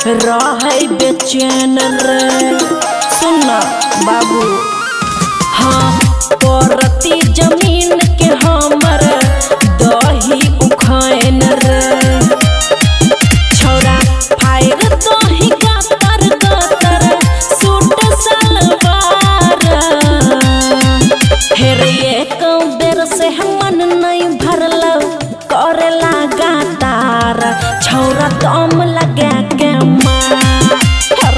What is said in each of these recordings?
रहे बेचैन रे। सुना बाबू हाँ परती जमीन के हमर दही उखाइन रे। छौरा फायर दही गातर गातर सूट सलवार फिर एक बेर से मन नहीं भरल करेला गातार छौरा दम लगा के मार।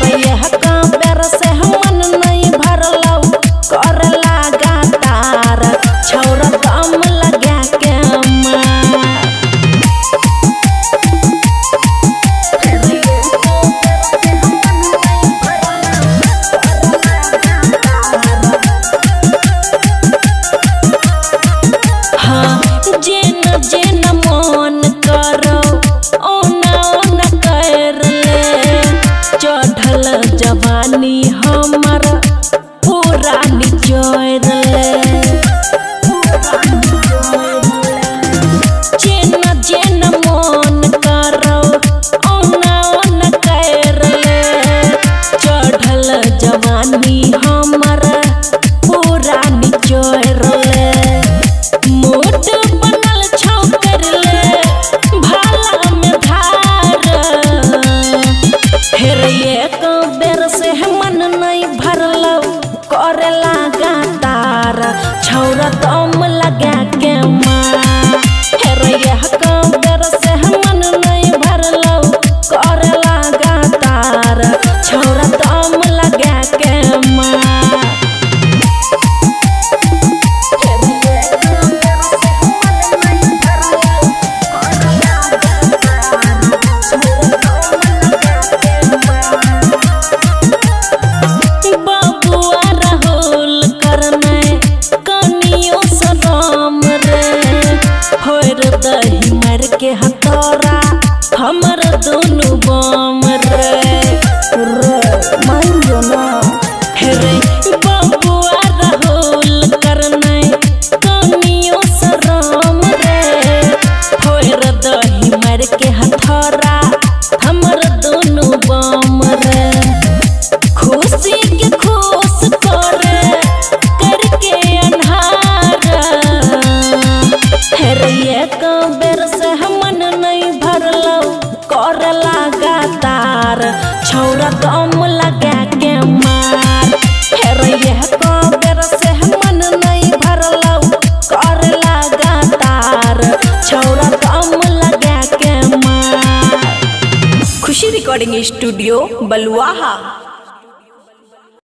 एक बेर से मन नहीं भरल करेला गातार छौरा दम लगा के मार। जेन मन करो ओना ओना कर ले चढ़ल जवानी हमर पूरा निचोर ले। जेन मन करो ओना ओना कर ले चढ़ल जवानी हमर पूरा निचोर ले। मोट बनल छौकर ले भाला में धार फिर एक बेर से मन नहीं भरल करेला गातार छौरा दम लगा के मार। फिर एक बेर से मन नहीं भरल करेला गातार छौरा दम लगा के मार। दही मार के हथौरा हमर दोनों बम रे मान जो ना रे बबुआ राहुल करने कनियो शरम रे। फोर दही मार के हथौरा हमर दोनों बम रे। खुशी के खुश करे करके अन्हार फिर एक बेर से मन नहीं भरल करेला गातार छौरा दम लगा के मार। फिर एक बेर से मन नहीं भरल करेला गातार छौरा दम लगा के मार। खुशी रिकॉर्डिंग स्टूडियो बलुआहा।